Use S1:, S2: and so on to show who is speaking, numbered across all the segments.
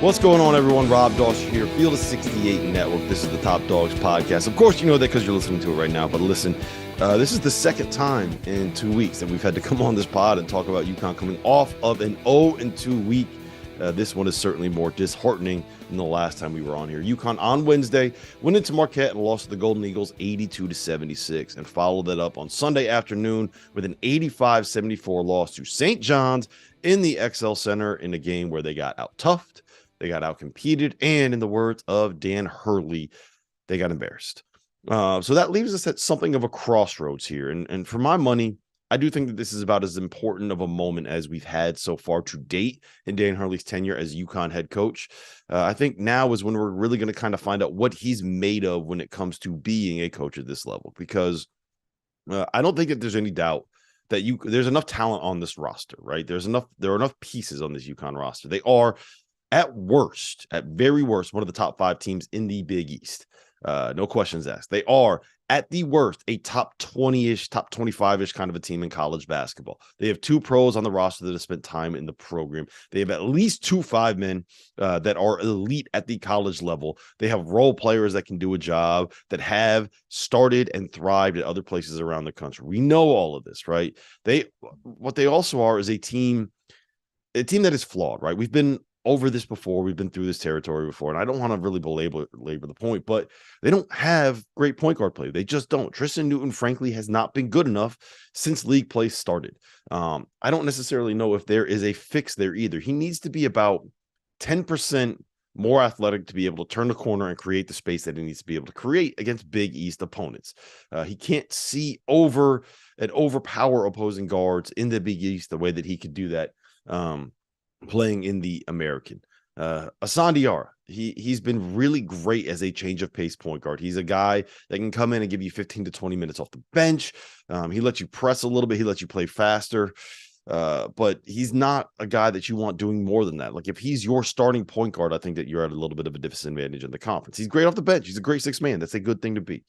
S1: What's going on, everyone? Rob Dawson here, Field of 68 Network. This is the Top Dogs podcast. Of course, you know that because you're listening to it right now. But listen, this is the second time in 2 weeks that we've had to come on this pod and talk about UConn coming off of an 0-2 week. This one is certainly more disheartening than the last time we were on here. UConn on Wednesday went into Marquette and lost to the Golden Eagles 82-76, and followed that up on Sunday afternoon with an 85-74 loss to St. John's in the XL Center in a game where they got out-toughed. They got out-competed, and in the words of Dan Hurley, they got embarrassed. So that leaves us at something of a crossroads here. And for my money, I do think that this is about as important of a moment as we've had so far to date in Dan Hurley's tenure as UConn head coach. I think now is when we're really going to kind of find out what he's made of when it comes to being a coach at this level, because I don't think that there's any doubt that there's enough talent on this roster, right? There are enough pieces on this UConn roster. They are, at very worst, one of the top 5 teams in the Big East. No questions asked. They are, at the worst, a top 20-ish, top 25-ish kind of a team in college basketball. They have 2 pros on the roster that have spent time in the program. They have at least 2 5-men that are elite at the college level. They have role players that can do a job, that have started and thrived at other places around the country. We know all of this, right? What they also are is a team that is flawed, right? We've been over this before. We've been through this territory before, and I don't want to really belabor the point, but they don't have great point guard play. They just don't. Tristan Newton, frankly, has not been good enough since league play started. I don't necessarily know if there is a fix there either. He needs to be about 10% more athletic to be able to turn the corner and create the space that he needs to be able to create against Big East opponents. He can't see over and overpower opposing guards in the Big East the way that he could do that playing in the American. Hassan Diarra, he's been really great as a change of pace point guard. He's a guy that can come in and give you 15 to 20 minutes off the bench. He lets you press a little bit. He lets you play faster. But he's not a guy that you want doing more than that. Like, if he's your starting point guard, I think that you're at a little bit of a disadvantage in the conference. He's great off the bench. He's a great 6 man. That's a good thing to be.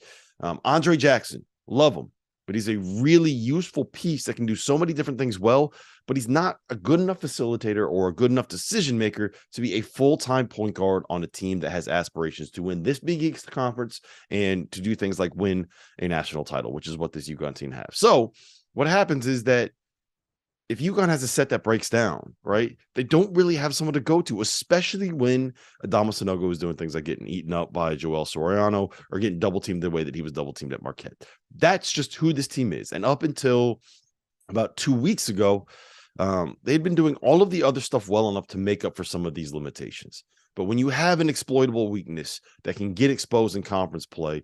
S1: Andre Jackson, love him, but he's a really useful piece that can do so many different things well, but he's not a good enough facilitator or a good enough decision maker to be a full-time point guard on a team that has aspirations to win this Big East conference and to do things like win a national title, which is what this UConn team has. So what happens is that if UConn has a set that breaks down, right, they don't really have someone to go to, especially when Adama Sanogo is doing things like getting eaten up by Joel Soriano or getting double-teamed the way that he was double-teamed at Marquette. That's just who this team is. And up until about 2 weeks ago, they'd been doing all of the other stuff well enough to make up for some of these limitations. But when you have an exploitable weakness that can get exposed in conference play,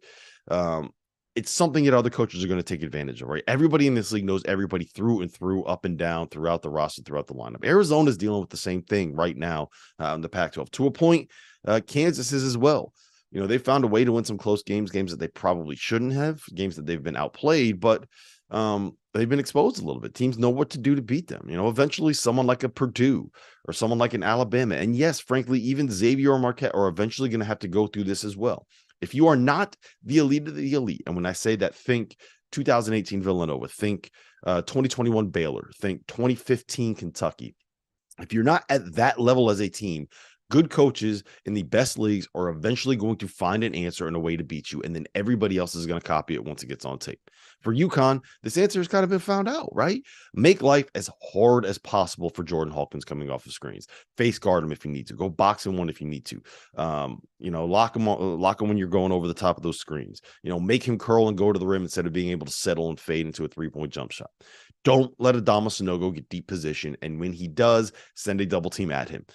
S1: it's something that other coaches are going to take advantage of, right? Everybody in this league knows everybody through and through, up and down, throughout the roster, throughout the lineup. Arizona's dealing with the same thing right now in the Pac-12. To a point, Kansas is as well. You know, they found a way to win some close games that they probably shouldn't have, games that they've been outplayed, but they've been exposed a little bit. Teams know what to do to beat them. You know, eventually someone like a Purdue or someone like an Alabama, and yes, frankly, even Xavier or Marquette are eventually going to have to go through this as well. If you are not the elite of the elite, and when I say that, think 2018 Villanova, think 2021 Baylor, think 2015 Kentucky. If you're not at that level as a team, good coaches in the best leagues are eventually going to find an answer and a way to beat you, and then everybody else is going to copy it once it gets on tape. For UConn, this answer has kind of been found out, right? Make life as hard as possible for Jordan Hawkins coming off the screens. Face guard him if you need to. Go box him one if you need to. Lock him when you're going over the top of those screens. You know, make him curl and go to the rim instead of being able to settle and fade into a 3-point jump shot. Don't let Adama Sanogo get deep position, and when he does, send a double team at him.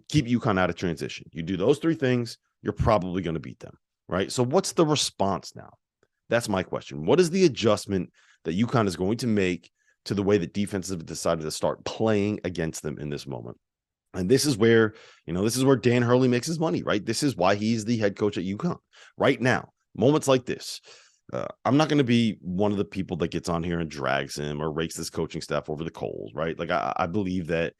S1: Keep UConn out of transition. You do those 3 things, you're probably going to beat them, right? So what's the response now? That's my question. What is the adjustment that UConn is going to make to the way that defenses have decided to start playing against them in this moment? And this is where Dan Hurley makes his money, right? This is why he's the head coach at UConn right now. Moments like this. I'm not going to be one of the people that gets on here and drags him or rakes this coaching staff over the coals, right? Like, I believe that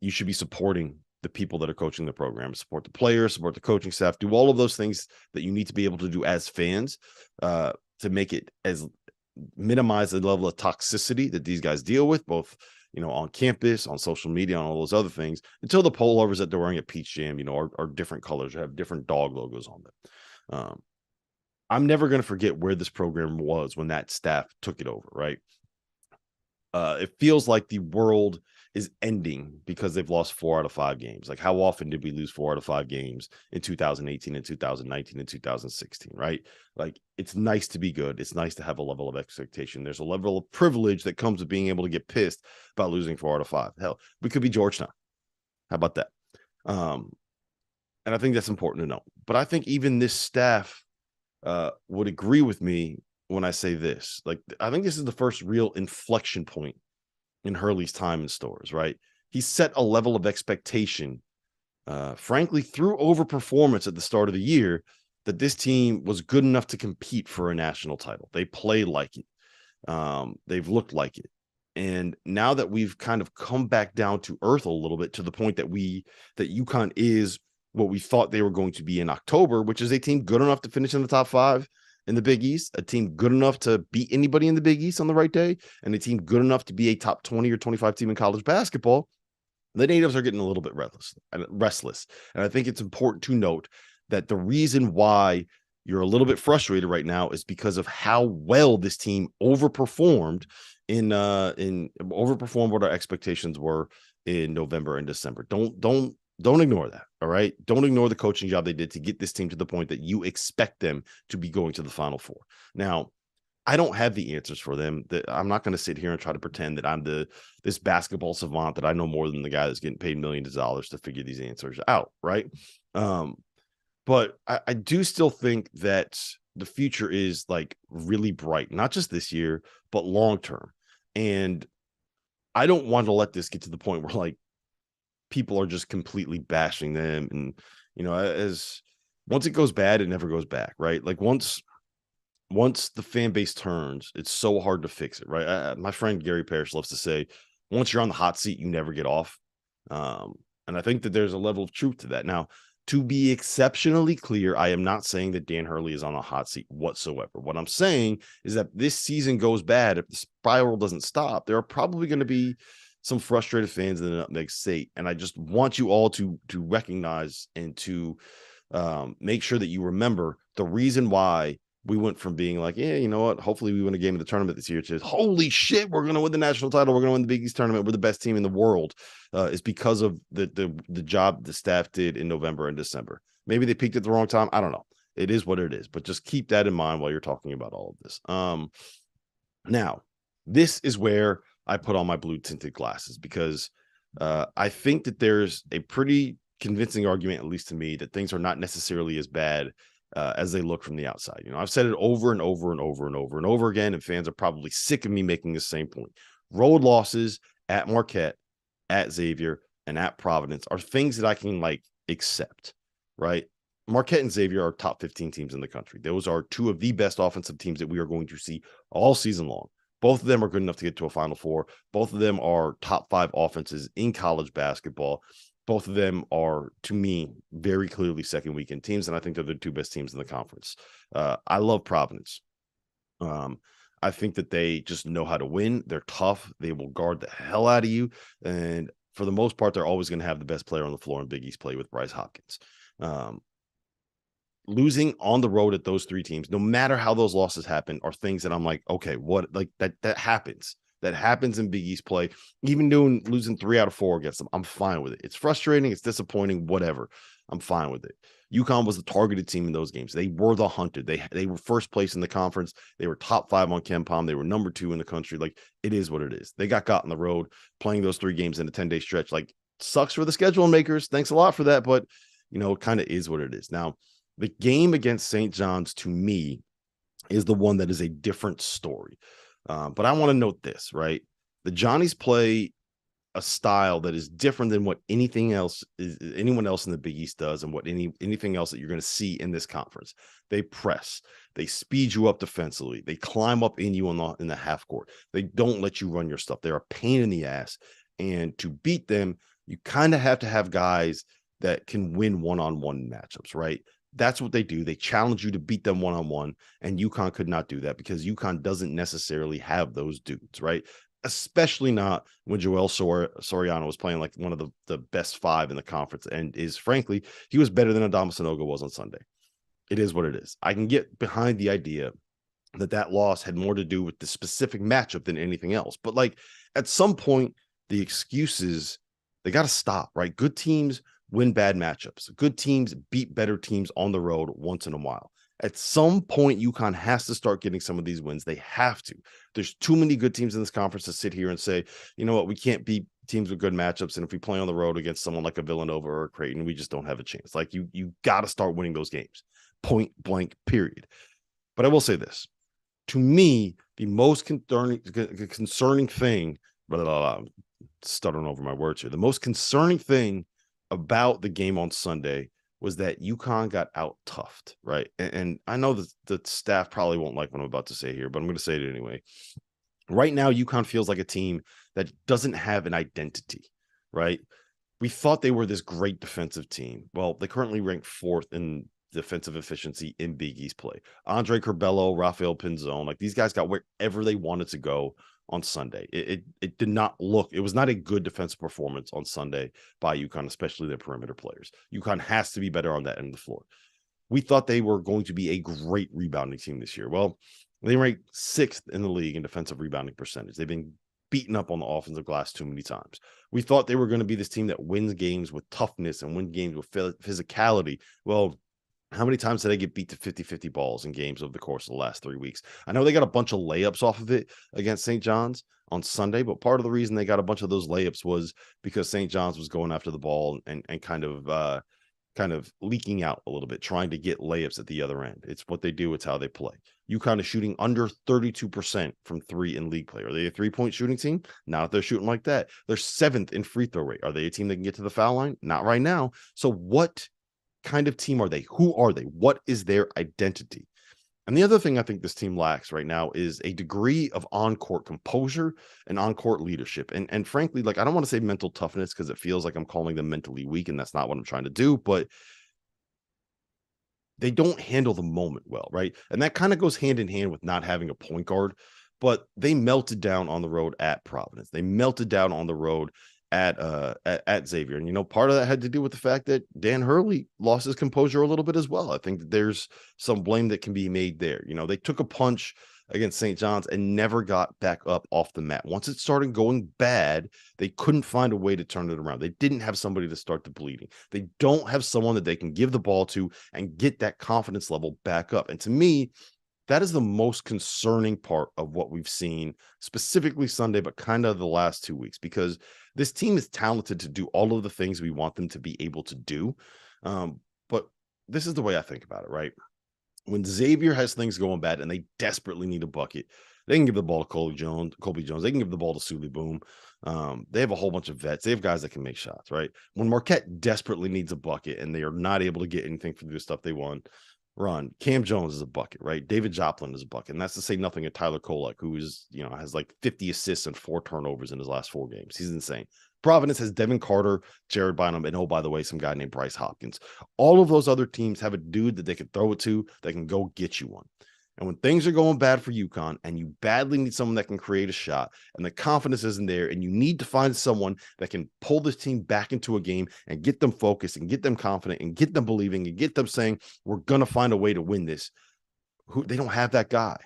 S1: you should be supporting the people that are coaching the program, support the players, support the coaching staff, do all of those things that you need to be able to do as fans to make it as minimize the level of toxicity that these guys deal with, both on campus, on social media, on all those other things, until the pullovers that they're wearing at Peach Jam, are different colors or have different dog logos on them. I'm never going to forget where this program was when that staff took it over, right? It feels like the world is ending because they've lost 4 out of 5 games. Like, how often did we lose 4 out of 5 games in 2018 and 2019 and 2016, right? Like, it's nice to be good. It's nice to have a level of expectation. There's a level of privilege that comes with being able to get pissed about losing 4 out of 5. Hell, we could be Georgetown. How about that? And I think that's important to know. But I think even this staff would agree with me when I say this. Like, I think this is the first real inflection point in Hurley's time in Stores, right? He set a level of expectation, frankly, through overperformance at the start of the year, that this team was good enough to compete for a national title. They play like it. They've looked like it. And now that we've kind of come back down to earth a little bit, to the point that UConn is what we thought they were going to be in October, which is a team good enough to finish in the top 5 in the Big East, a team good enough to beat anybody in the Big East on the right day, and a team good enough to be a top 20 or 25 team in college basketball. The natives are getting a little bit restless. And I think it's important to note that the reason why you're a little bit frustrated right now is because of how well this team overperformed overperformed what our expectations were in November and December. Don't ignore that. All right. Don't ignore the coaching job they did to get this team to the point that you expect them to be going to the Final Four. Now, I don't have the answers for them. I'm not going to sit here and try to pretend that I'm this basketball savant, that I know more than the guy that's getting paid millions of dollars to figure these answers out. Right. But I do still think that the future is like really bright, not just this year, but long term. And I don't want to let this get to the point where like people are just completely bashing them. And, as once it goes bad, it never goes back, right? Like once the fan base turns, it's so hard to fix it, right? My friend Gary Parrish loves to say, once you're on the hot seat, you never get off. And I think that there's a level of truth to that. Now, to be exceptionally clear, I am not saying that Dan Hurley is on a hot seat whatsoever. What I'm saying is that this season goes bad, if the spiral doesn't stop, there are probably going to be some frustrated fans in the Nutmeg State. And I just want you all to recognize and to make sure that you remember the reason why we went from being like, yeah, you know what, hopefully we win a game of the tournament this year, to holy shit, we're going to win the national title, we're going to win the Big East tournament, we're the best team in the world, is because of the job the staff did in November and December. Maybe they peaked at the wrong time. I don't know. It is what it is. But just keep that in mind while you're talking about all of this. Now, this is where I put on my blue tinted glasses, because I think that there's a pretty convincing argument, at least to me, that things are not necessarily as bad as they look from the outside. I've said it over and over and over and over and over again, and fans are probably sick of me making the same point. Road losses at Marquette, at Xavier, and at Providence are things that I can accept, right? Marquette and Xavier are top 15 teams in the country. Those are two of the best offensive teams that we are going to see all season long. Both of them are good enough to get to a Final Four. Both of them are top 5 offenses in college basketball. Both of them are, to me, very clearly second weekend teams, and I think they're the 2 best teams in the conference. I love Providence. I think that they just know how to win. They're tough. They will guard the hell out of you. And for the most part, they're always going to have the best player on the floor in Big East play with Bryce Hopkins. Losing on the road at those 3 teams, no matter how those losses happen, are things that I'm like, okay, what, like that happens. That happens in Big East play. Even losing 3 out of 4 against them, I'm fine with it. It's frustrating, it's disappointing, whatever. I'm fine with it. UConn was the targeted team in those games. They were the hunted. They were first place in the conference. They were top 5 on KenPom. They were number 2 in the country. Like, it is what it is. They got on the road playing those 3 games in a 10-day stretch. Like, sucks for the schedule makers. Thanks a lot for that, but it kind of is what it is. Now, the game against St. John's, to me, is the one that is a different story. But I want to note this, right? The Johnnies play a style that is different than what anyone else in the Big East does, and what anything else that you're going to see in this conference. They press, they speed you up defensively, they climb up in you in the half court. They don't let you run your stuff. They're a pain in the ass, and to beat them, you kind of have to have guys that can win one-on-one matchups, right? That's what they do. They challenge you to beat them one-on-one, and UConn could not do that because UConn doesn't necessarily have those dudes, right? especially not when Joel Soriano was playing like one of the best 5 in the conference, and is frankly, he was better than Adama Sanogo was on Sunday. It is what it is. I can get behind the idea that loss had more to do with the specific matchup than anything else. But like at some point, the excuses, they got to stop, right? Good teams win bad matchups. Good teams beat better teams on the road once in a while. At some point, UConn has to start getting some of these wins. They have to. There's too many good teams in this conference to sit here and say, you know what, we can't beat teams with good matchups. And if we play on the road against someone like a Villanova or a Creighton, we just don't have a chance. Like you got to start winning those games. Point blank, period. But I will say this. To me, the most concerning thing, I'm stuttering over my words here. The most concerning thing about the game on Sunday was that UConn got out-toughed, right? And I know that the staff probably won't like what I'm about to say here, but I'm going to say it anyway. Right now, UConn feels like a team that doesn't have an identity, right? We thought they were this great defensive team. Well, they currently rank 4th in defensive efficiency in Big East play. Andre Curbelo, Rafael Pinzon, like these guys got wherever they wanted to go on Sunday. It did not look, it was not a good defensive performance on Sunday by UConn, especially their perimeter players. UConn has to be better on that end of the floor. We thought they were going to be a great rebounding team this year. Well, they rank 6th in the league in defensive rebounding percentage. They've been beaten up on the offensive glass too many times. We thought they were going to be this team that wins games with toughness and win games with physicality. Well, how many times did they get beat to 50-50 balls in games over the course of the last 3 weeks? I know they got a bunch of layups off of it against St. John's on Sunday, but part of the reason they got a bunch of those layups was because St. John's was going after the ball and kind of leaking out a little bit, trying to get layups at the other end. It's what they do. It's how they play. UConn is shooting under 32% from 3 in league play. Are they a 3-point shooting team? Not if they're shooting like that. They're 7th in free throw rate. Are they a team that can get to the foul line? Not right now. So what kind of team are they? Who are they? What is their identity? And the other thing I think this team lacks right now is a degree of on-court composure and on-court leadership. And frankly, like I don't want to say mental toughness because it feels like I'm calling them mentally weak, and that's not what I'm trying to do, but they don't handle the moment well, right? And that kind of goes hand in hand with not having a point guard, but they melted down on the road at Providence. They melted down on the road at Xavier. And, part of that had to do with the fact that Dan Hurley lost his composure a little bit as well. I think that there's some blame that can be made there. They took a punch against St. John's and never got back up off the mat. Once it started going bad, they couldn't find a way to turn it around. They didn't have somebody to start the bleeding. They don't have someone that they can give the ball to and get that confidence level back up. And to me, that is the most concerning part of what we've seen, specifically Sunday, but kind of the last 2 weeks, because this team is talented to do all of the things we want them to be able to do. But this is the way I think about it, right? When Xavier has things going bad and they desperately need a bucket, they can give the ball to Colby Jones. They can give the ball to Suli Boom. They have a whole bunch of vets. They have guys that can make shots, right? When Marquette desperately needs a bucket and they are not able to get anything for the stuff they want, run. Cam Jones is a bucket, right? David Joplin is a bucket. And that's to say nothing of Tyler Kolek, who is, has like 50 assists and 4 turnovers in his last 4 games. He's insane. Providence has Devin Carter, Jared Bynum, and oh, by the way, some guy named Bryce Hopkins. All of those other teams have a dude that they can throw it to that can go get you one. And when things are going bad for UConn and you badly need someone that can create a shot and the confidence isn't there and you need to find someone that can pull this team back into a game and get them focused and get them confident and get them believing and get them saying, we're going to find a way to win this. They don't have that guy.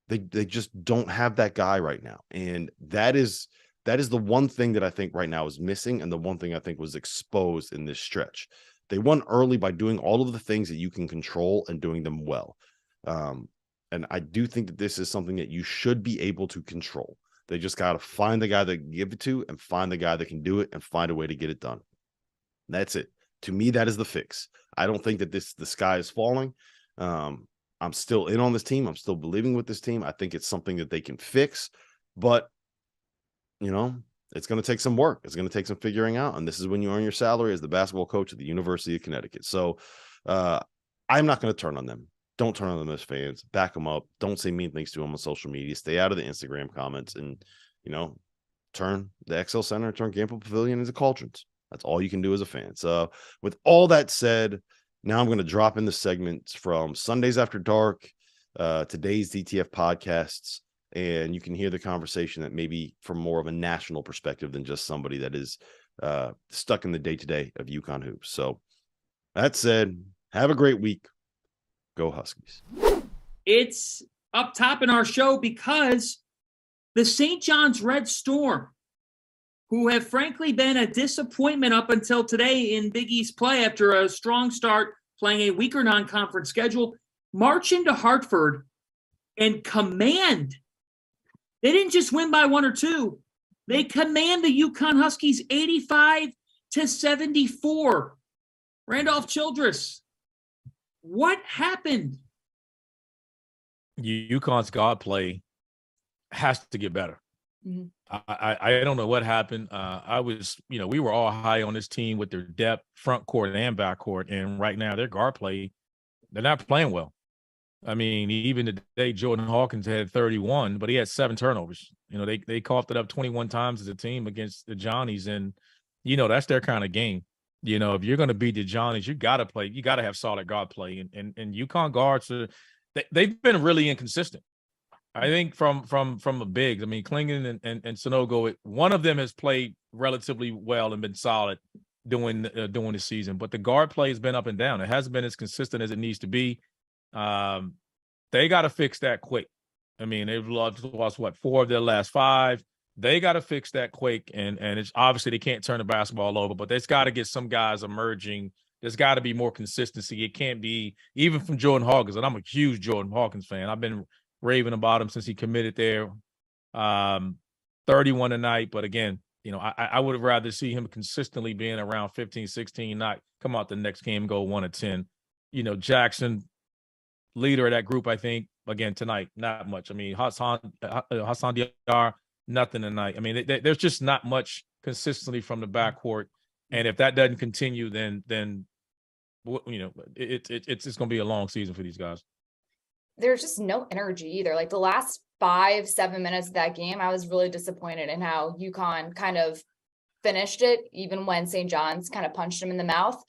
S1: They just don't have that guy right now. And that is the one thing that I think right now is missing and the one thing I think was exposed in this stretch. They won early by doing all of the things that you can control and doing them well. And I do think that this is something that you should be able to control. They just got to find the guy that can give it to and find the guy that can do it and find a way to get it done. That's it. To me, that is the fix. I don't think that the sky is falling. I'm still in on this team. I'm still believing with this team. I think it's something that they can fix, but it's going to take some work. It's going to take some figuring out. And this is when you earn your salary as the basketball coach at the University of Connecticut. So I'm not going to turn on them. Don't turn on them as fans. Back them up. Don't say mean things to them on social media. Stay out of the Instagram comments and, turn the XL Center, turn Gamble Pavilion into cauldrons. That's all you can do as a fan. So with all that said, now I'm going to drop in the segments from Sundays After Dark, today's DTF podcasts, and you can hear the conversation that maybe from more of a national perspective than just somebody that is stuck in the day-to-day of UConn hoops. So that said, have a great week. Go Huskies.
S2: It's up top in our show because the St. John's Red Storm, who have frankly been a disappointment up until today in Big East play after a strong start playing a weaker non-conference schedule, march into Hartford and command. They didn't just win by 1 or 2. They command the UConn Huskies 85-74. Randolph Childress, what happened?
S3: UConn's guard play has to get better.
S4: Mm-hmm.
S3: I don't know what happened. We were all high on this team with their depth, front court and back court, and right now their guard play, they're not playing well. I mean, even today, Jordan Hawkins had 31, but he had 7 turnovers. They coughed it up 21 times as a team against the Johnnies, and that's their kind of game. If you're going to beat the Johnnies, you got to have solid guard play, and UConn guards they've been really inconsistent. I think from the bigs. I mean, Klingon and Sonogo, one of them has played relatively well and been solid during the season, but the guard play has been up and down. It hasn't been as consistent as it needs to be. They got to fix that quick. I mean, they've lost 4 of their last 5. They got to fix that quick, and it's obviously they can't turn the basketball over, but there's got to get some guys emerging. There's got to be more consistency. It can't be even from Jordan Hawkins, and I'm a huge Jordan Hawkins fan. I've been raving about him since he committed there. 31 tonight, but again, I would have rather see him consistently being around 15, 16, not come out the next game and go 1 of 10. Jackson, leader of that group, I think, again, tonight, not much. I mean, Hassan Diar, nothing tonight. I mean, there's just not much consistency from the backcourt. And if that doesn't continue, then it's going to be a long season for these guys.
S4: There's just no energy either. Like the last 5-7 minutes of that game, I was really disappointed in how UConn kind of finished it, even when St. John's kind of punched him in the mouth.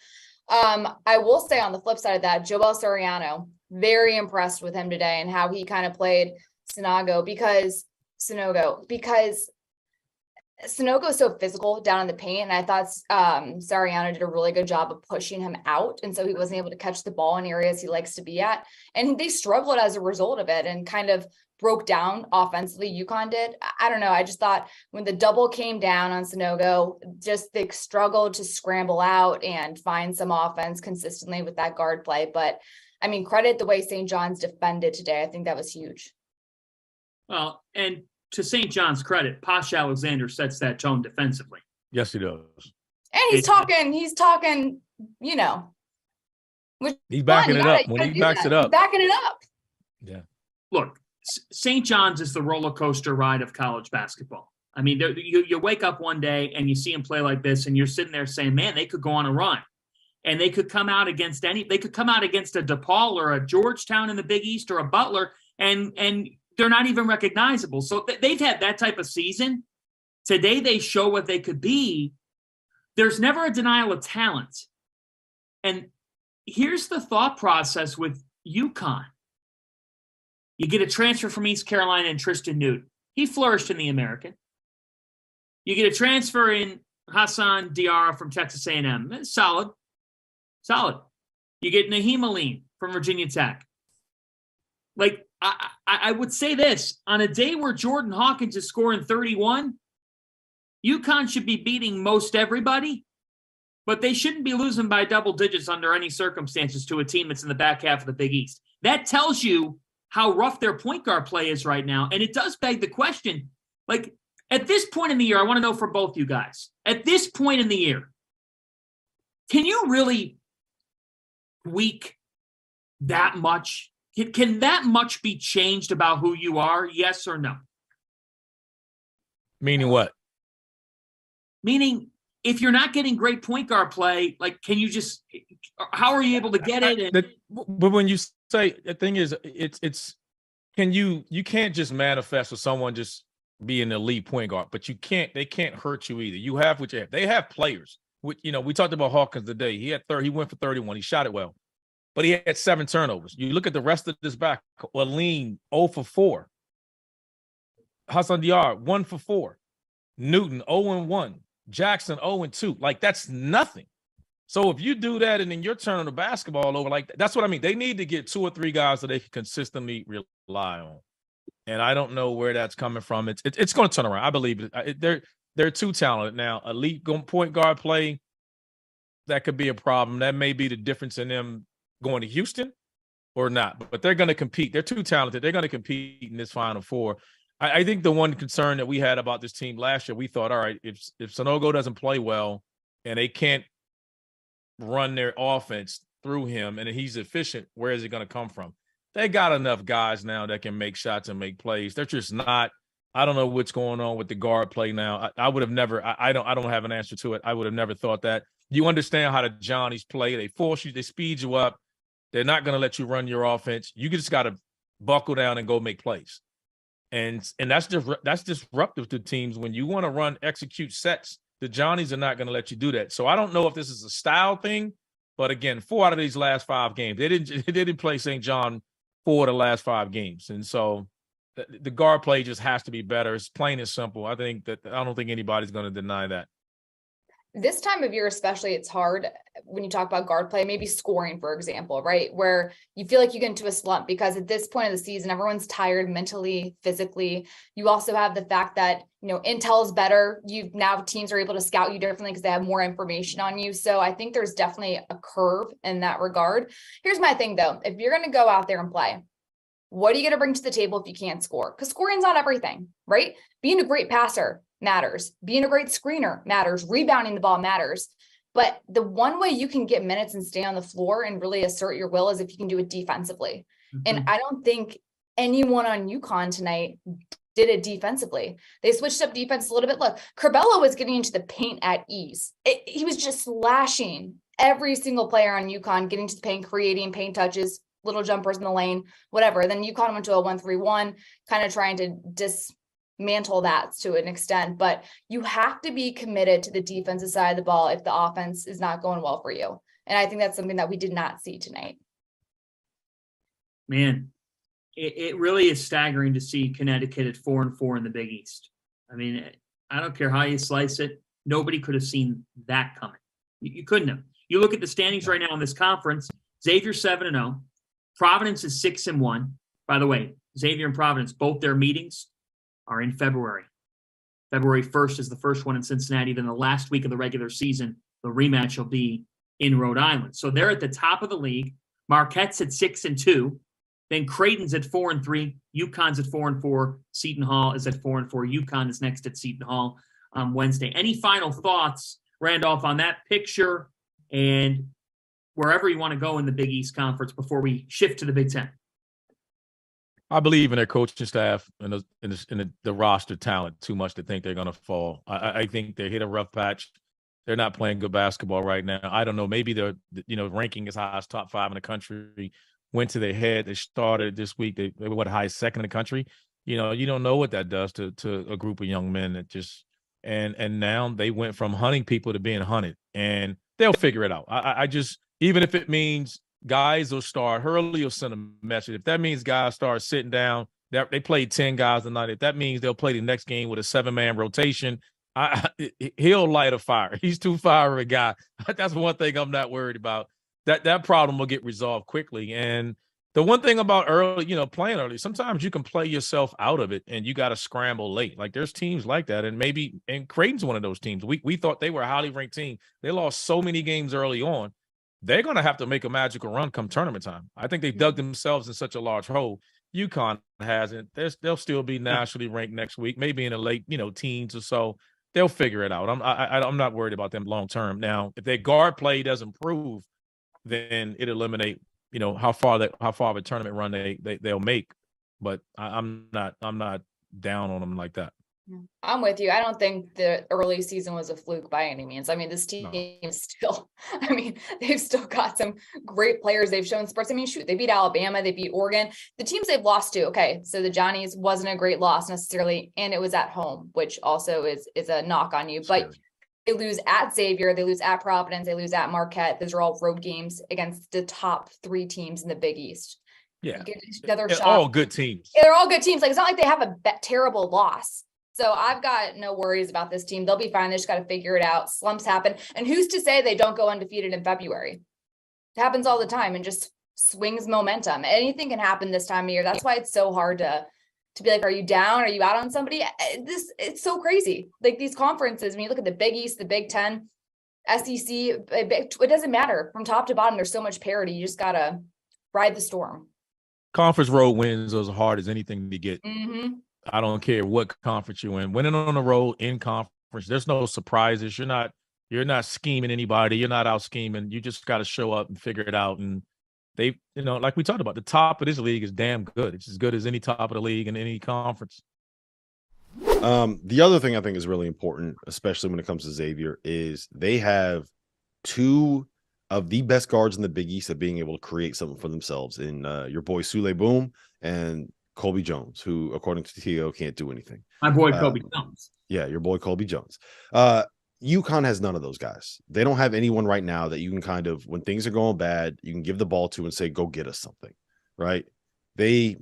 S4: I will say on the flip side of that, Joel Soriano, very impressed with him today and how he kind of played Sonogo because Sonogo is so physical down in the paint, and I thought Soriano did a really good job of pushing him out, and so he wasn't able to catch the ball in areas he likes to be at, and they struggled as a result of it and kind of broke down offensively. UConn did. I don't know. I just thought when the double came down on Sonogo, just they struggled to scramble out and find some offense consistently with that guard play. But I mean, credit the way St. John's defended today. I think that was huge.
S2: Well, and to St. John's credit, Posh Alexander sets that tone defensively.
S3: Yes, he does.
S4: And he's talking, he's backing it up. When he backs it up. He's backing it up.
S3: Yeah.
S2: Look, St. John's is the roller coaster ride of college basketball. I mean, you wake up one day and you see him play like this, and you're sitting there saying, man, they could go on a run. And they could come out against a DePaul or a Georgetown in the Big East or a Butler, and they're not even recognizable. So they've had that type of season. Today they show what they could be. There's never a denial of talent. And here's the thought process with UConn. You get a transfer from East Carolina in Tristan Newton. He flourished in the American. You get a transfer in Hassan Diarra from Texas A&M. Solid. You get Naheem Aline from Virginia Tech. Like, I would say this. On a day where Jordan Hawkins is scoring 31, UConn should be beating most everybody, but they shouldn't be losing by double digits under any circumstances to a team that's in the back half of the Big East. That tells you how rough their point guard play is right now. And it does beg the question, like, at this point in the year, I want to know from both you guys, at this point in the year, can you really tweak that much? Can that much be changed about who you are? Yes or no?
S3: Meaning what?
S2: Meaning, if you're not getting great point guard play, like, can you just, how are you able to get it?
S3: But when you say, the thing is, you can't just manifest with someone just be an elite point guard, but they can't hurt you either. You have what you have. They have players. We talked about Hawkins today. He went for 31. He shot it well, but he had 7 turnovers. You look at the rest of this back, Aline 0 for 4. Hassan Diarra, 1 for 4. Newton, 0-1. Jackson, 0-2. Like, that's nothing. So if you do that and then you're turning the basketball over, like, that's what I mean. They need to get 2 or 3 guys that they can consistently rely on. And I don't know where that's coming from. It's going to turn around. I believe it. They're too talented now. Elite point guard play, that could be a problem. That may be the difference in them going to Houston or not. But they're going to compete. They're too talented. They're going to compete in this Final Four. I think the one concern that we had about this team last year, we thought, all right, if Sanogo doesn't play well and they can't run their offense through him and he's efficient, where is it going to come from? They got enough guys now that can make shots and make plays. They're just not. I don't know what's going on with the guard play now. I would have never. I don't have an answer to it. I would have never thought that. You understand how the Johnnies play? They force you. They speed you up. They're not going to let you run your offense. You just got to buckle down and go make plays. And that's disruptive to teams when you want to execute sets. The Johnnies are not going to let you do that. So I don't know if this is a style thing, but again, 4 out of these last 5 games, they didn't play St. John 4 of the last 5 games, and so the guard play just has to be better. It's plain and simple. I don't think anybody's going to deny that.
S4: This time of year, especially, it's hard when you talk about guard play, maybe scoring, for example, right? Where you feel like you get into a slump because at this point of the season, everyone's tired mentally, physically. You also have the fact that, intel is better. Now teams are able to scout you differently because they have more information on you. So I think there's definitely a curve in that regard. Here's my thing, though. If you're going to go out there and play, what are you going to bring to the table if you can't score? Because scoring's not everything, right? Being a great passer matters. Being a great screener matters. Rebounding the ball matters. But the one way you can get minutes and stay on the floor and really assert your will is if you can do it defensively. Mm-hmm. And I don't think anyone on UConn tonight did it defensively. They switched up defense a little bit. Look, Curbelo was getting into the paint at ease. He was just slashing every single player on UConn, getting to the paint, creating paint touches, little jumpers in the lane, whatever. Then UConn went to a 1-3-1, kind of trying to dismantle that to an extent. But you have to be committed to the defensive side of the ball if the offense is not going well for you. And I think that's something that we did not see tonight.
S2: Man, it really is staggering to see Connecticut at 4-4 in the Big East. I mean, I don't care how you slice it. Nobody could have seen that coming. You couldn't have. You look at the standings right now in this conference, Xavier 7-0. Providence is 6-1. By the way, Xavier and Providence, both their meetings are in February. February 1st is the first one in Cincinnati. Then the last week of the regular season, the rematch will be in Rhode Island. So they're at the top of the league. Marquette's at 6-2. Then Creighton's at 4-3. UConn's at 4-4. Seton Hall is at 4-4. UConn is next at Seton Hall on Wednesday. Any final thoughts, Randolph, on that picture and wherever you want to go in the Big East Conference before we shift to the Big Ten?
S3: I believe in their coaching staff and the roster talent too much to think they're going to fall. I think they hit a rough patch. They're not playing good basketball right now. I don't know. Maybe they're, ranking as high as top 5 in the country went to their head. They started this week. They were the highest second in the country. You don't know what that does to a group of young men that just and now they went from hunting people to being hunted, and they'll figure it out. I just, even if it means guys will start, Hurley will send a message. If that means guys start sitting down, they played 10 guys tonight. If that means they'll play the next game with a 7-man rotation, he'll light a fire. He's too fiery a guy. That's one thing I'm not worried about. That problem will get resolved quickly. And the one thing about playing early, sometimes you can play yourself out of it and you got to scramble late. Like there's teams like that. And Creighton's one of those teams. We thought they were a highly ranked team. They lost so many games early on. They're going to have to make a magical run come tournament time. I think they dug themselves in such a large hole. UConn hasn't. They'll still be nationally ranked next week, maybe in the late, teens or so. They'll figure it out. I'm not worried about them long term. Now, if their guard play doesn't improve, then it eliminate, how far of a tournament run they'll make. But I'm not down on them like that.
S4: I'm with you. I don't think the early season was a fluke by any means. I mean, this team they've still got some great players. They've shown sports. They beat Alabama, they beat Oregon. The teams they've lost to, okay, so the Johnnies wasn't a great loss necessarily, and it was at home, which also is a knock on you. But they lose at Xavier, they lose at Providence, they lose at Marquette. Those are all road games against the top 3 teams in the Big East.
S3: Yeah.
S4: get another
S3: They're
S4: shot.
S3: all good teams.
S4: They're all good teams. Like, it's not like they have a terrible loss. So I've got no worries about this team. They'll be fine. They just got to figure it out. Slumps happen. And who's to say they don't go undefeated in February? It happens all the time and just swings momentum. Anything can happen this time of year. That's why it's so hard to be like, are you down? Are you out on somebody? It's so crazy. Like these conferences, when you look at the Big East, the Big Ten, SEC, it doesn't matter. From top to bottom, there's so much parity. You just got to ride the storm.
S3: Conference road wins are as hard as anything to get.
S4: Mm-hmm.
S3: I don't care what conference you in. Winning on the road in conference, there's no surprises. You're not scheming anybody. You're not out scheming. You just got to show up and figure it out. And they, like we talked about, the top of this league is damn good. It's as good as any top of the league in any conference.
S1: The other thing I think is really important, especially when it comes to Xavier, is they have two of the best guards in the Big East at being able to create something for themselves in your boy Sule Boom and Colby Jones, who, according to TO, can't do anything.
S2: My boy Colby Jones.
S1: Yeah, your boy Colby Jones. UConn has none of those guys. They don't have anyone right now that you can kind of, when things are going bad, you can give the ball to and say, go get us something, right? There's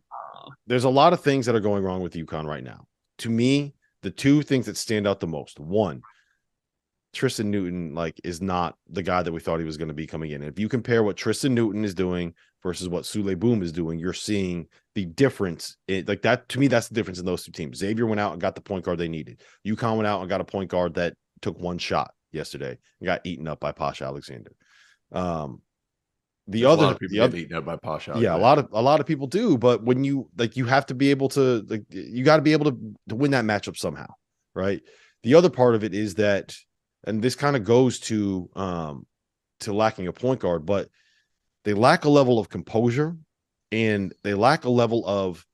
S1: a lot of things that are going wrong with UConn right now. To me, the two things that stand out the most, one, Tristan Newton is not the guy that we thought he was going to be coming in. And if you compare what Tristan Newton is doing versus what Sule Boom is doing, you're seeing the difference. That to me, that's the difference in those two teams. Xavier went out and got the point guard they needed. UConn went out and got a point guard that took one shot yesterday and got eaten up by Posh Alexander.
S5: A lot of people get eaten up by Posh Alexander.
S1: Yeah, a lot of people do, but when you you have to be able to you got to be able to win that matchup somehow, right? The other part of it is that, and this kind of goes to lacking a point guard, but they lack a level of composure and they lack a level of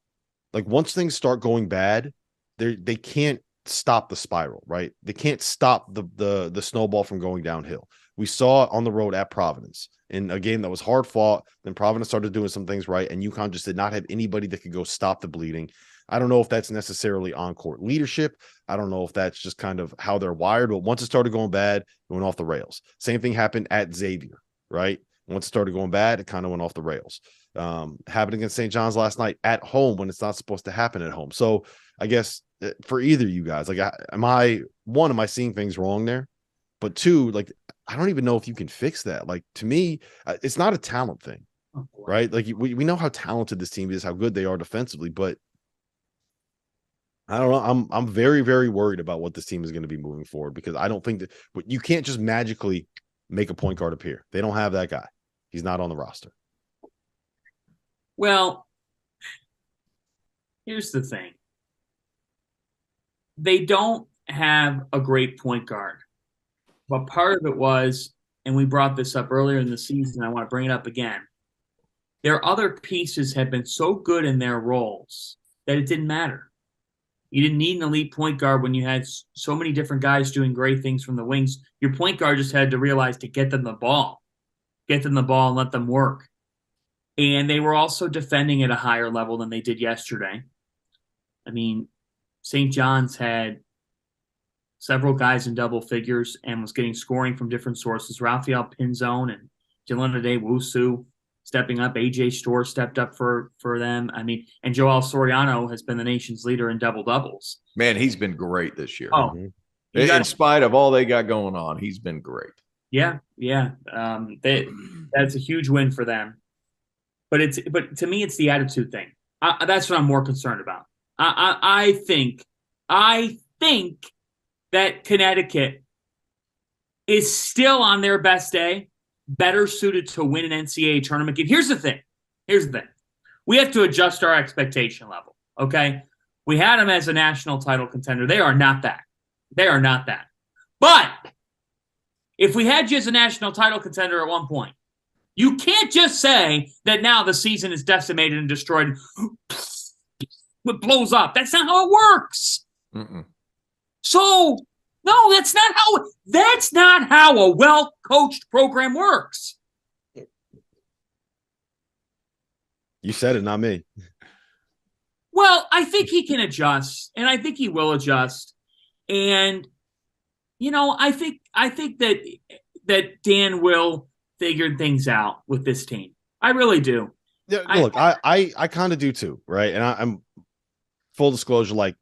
S1: once things start going bad, they can't stop the spiral, right? They can't stop the snowball from going downhill. We saw it on the road at Providence in a game that was hard fought. Then Providence started doing some things right, and UConn just did not have anybody that could go stop the bleeding. I don't know if that's necessarily on-court leadership. I don't know if that's just kind of how they're wired, but once it started going bad, it went off the rails. Same thing happened at Xavier, right? Once it started going bad, it kind of went off the rails. Happened against St. John's last night at home when it's not supposed to happen at home. So I guess for either of you guys, am I seeing things wrong there? But two, I don't even know if you can fix that. To me, it's not a talent thing, right? We know how talented this team is, how good they are defensively, but I don't know. I'm very, very worried about what this team is going to be moving forward, because I don't think that you can't just magically make a point guard appear. They don't have that guy. He's not on the roster.
S2: Well, here's the thing. They don't have a great point guard. But part of it was, and we brought this up earlier in the season, I want to bring it up again. Their other pieces have been so good in their roles that it didn't matter. You didn't need an elite point guard when you had so many different guys doing great things from the wings. Your point guard just had to realize to get them the ball and let them work. And they were also defending at a higher level than they did yesterday. I mean, St. John's had several guys in double figures and was getting scoring from different sources. Raphael Pinzone and Dylan Adewusu stepping up. AJ Storr stepped up for them. I mean, and Joel Soriano has been the nation's leader in double doubles.
S5: Man, he's been great this year.
S2: Oh,
S5: in spite of all they got going on, he's been great.
S2: Yeah. That's a huge win for them. But to me, it's the attitude thing. That's what I'm more concerned about. I think that Connecticut is still on their best day, better suited to win an NCAA tournament game. Here's the thing. We have to adjust our expectation level, okay? We had them as a national title contender. They are not that. But if we had you as a national title contender at one point, you can't just say that now the season is decimated and destroyed. It blows up. That's not how it works.
S5: Mm-mm.
S2: So, no, that's not how a well-coached program works.
S1: You said it, not me.
S2: Well, I think he can adjust, and I think he will adjust. And, I think that Dan will figure things out with this team. I really do.
S1: Yeah, look, I kind of do too, right? And I'm full disclosure, like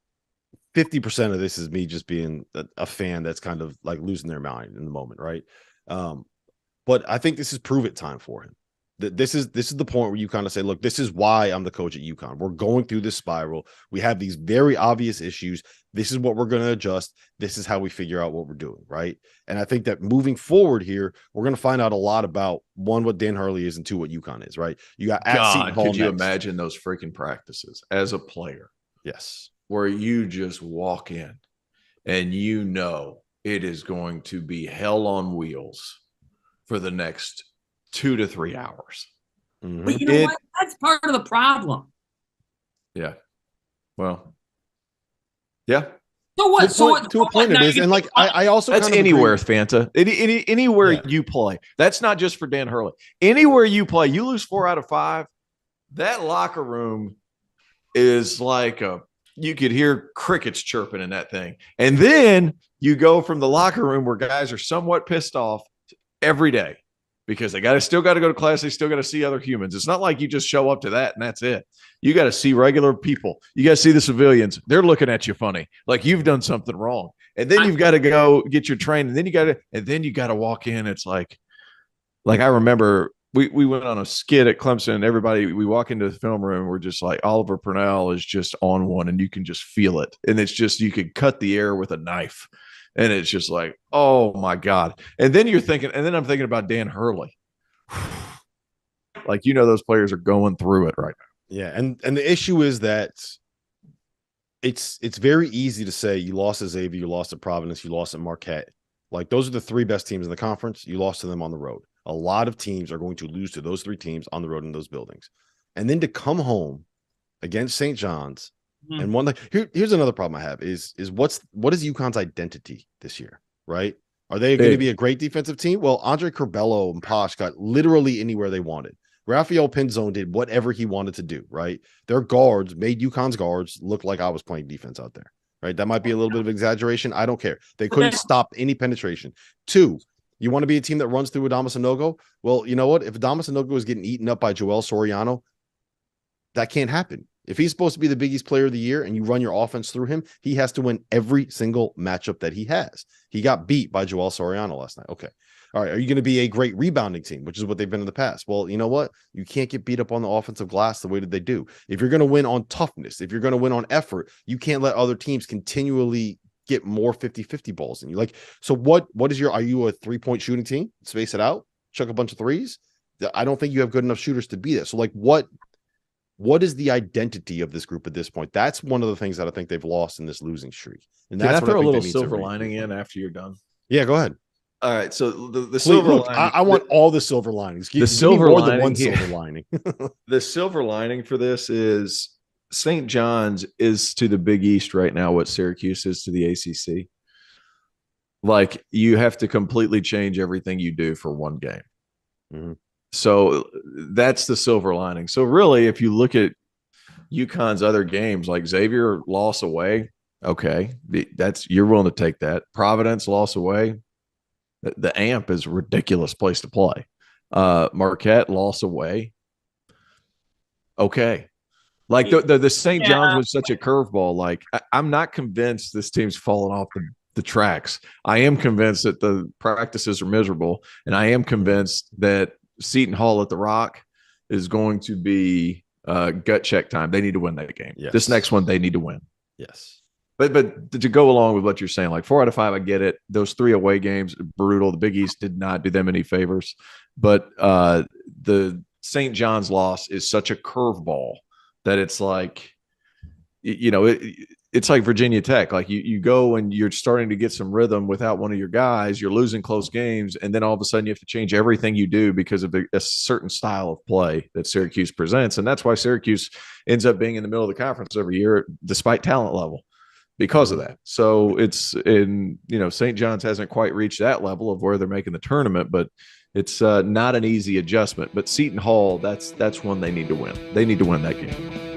S1: 50% of this is me just being a fan that's kind of like losing their mind in the moment, right? But I think this is prove it time for him. This is the point where you kind of say, look, this is why I'm the coach at UConn. We're going through this spiral. We have these very obvious issues. This is what we're going to adjust. This is how we figure out what we're doing, right? And I think that moving forward here, we're going to find out a lot about, one, what Dan Hurley is, and two, what UConn is, right? You got at Seton
S5: God,
S1: Hall
S5: could you
S1: next.
S5: imagine those freaking practices as a player
S1: Yes.
S5: where you just walk in and you know it is going to be hell on wheels for the next 2 to 3 hours.
S1: Mhm.
S2: But you know what? That's part of the problem.
S5: Yeah. Well, yeah.
S2: So what?
S1: To a point it is. And like, I also
S5: That's
S1: kind of
S5: anywhere,
S1: agree.
S5: Fanta. Anywhere
S1: Yeah.
S5: you play. That's not just for Dan Hurley. Anywhere you play, you lose 4 out of 5. That locker room is like you could hear crickets chirping in that thing. And then you go from the locker room where guys are somewhat pissed off every day because they still got to go to class. They still got to see other humans. It's not like you just show up to that and that's it. You got to see regular people. You got to see the civilians. They're looking at you funny, like you've done something wrong. And then you've got to go get your training. And then you got to walk in. It's like I remember we went on a skit at Clemson. Everybody, we walk into the film room. We're just like, Oliver Purnell is just on one and you can just feel it. And it's just, you could cut the air with a knife. And it's just like, oh my God. And then I'm thinking about Dan Hurley. Like, those players are going through it right now.
S1: Yeah. And the issue is that it's very easy to say you lost to Xavier, you lost to Providence, you lost at Marquette. Like, those are the 3 best teams in the conference. You lost to them on the road. A lot of teams are going to lose to those 3 teams on the road in those buildings. And then to come home against St. John's. And one here's another problem I have is what is UConn's identity this year, right? Are they going to be a great defensive team? Well, Andre Curbelo and Posh got literally anywhere they wanted. Rafael Pinzone did whatever he wanted to do, right? Their guards made UConn's guards look like I was playing defense out there, right? That might be a little bit of exaggeration. I don't care. They couldn't stop any penetration. 2, you want to be a team that runs through Adamas Sanogo? Well, you know what? If Adamas Sanogo is getting eaten up by Joel Soriano, that can't happen. If he's supposed to be the Big East player of the year and you run your offense through him, he has to win every single matchup that he has. He got beat by Joel Soriano last night. Okay. All right. Are you going to be a great rebounding team, which is what they've been in the past? Well, you know what? You can't get beat up on the offensive glass the way that they do. If you're going to win on toughness, if you're going to win on effort, you can't let other teams continually get more 50-50 balls than you. Like, so what is are you a 3-point shooting team? Space it out, chuck a bunch of threes? I don't think you have good enough shooters to be that. So like, what is the identity of this group at this point? That's one of the things that I think they've lost in this losing streak. And that's
S5: Can I throw a little
S1: silver
S5: silver lining in after you're done?
S1: Yeah, go ahead.
S5: All right. So the silver lining.
S1: I want all the silver linings. Give
S5: silver
S1: me more
S5: lining
S1: than one
S5: here.
S1: silver lining.
S5: The silver lining for this is St. John's is to the Big East right now what Syracuse is to the ACC. Like, you have to completely change everything you do for one game.
S1: Mm-hmm.
S5: So that's the silver lining. So really, if you look at UConn's other games, like Xavier loss away, okay, you're willing to take that. Providence loss away, the AMP is a ridiculous place to play. Marquette loss away, okay. Like the St. John's was such a curveball. Like, I'm not convinced this team's fallen off the tracks. I am convinced that the practices are miserable, and I am convinced that Seton Hall at the Rock is going to be gut check time. They need to win that game.
S1: Yes.
S5: This next one, they need to win.
S1: Yes.
S5: But to go along with what you're saying, like 4 out of 5, I get it. Those 3 away games, brutal. The Big East did not do them any favors. But the St. John's loss is such a curveball that it's like, it's like Virginia Tech. Like, you go and you're starting to get some rhythm without one of your guys. You're losing close games, and then all of a sudden you have to change everything you do because of a certain style of play that Syracuse presents. And that's why Syracuse ends up being in the middle of the conference every year, despite talent level, because of that. So St. John's hasn't quite reached that level of where they're making the tournament, but it's not an easy adjustment. But Seton Hall, that's one they need to win. They need to win that game.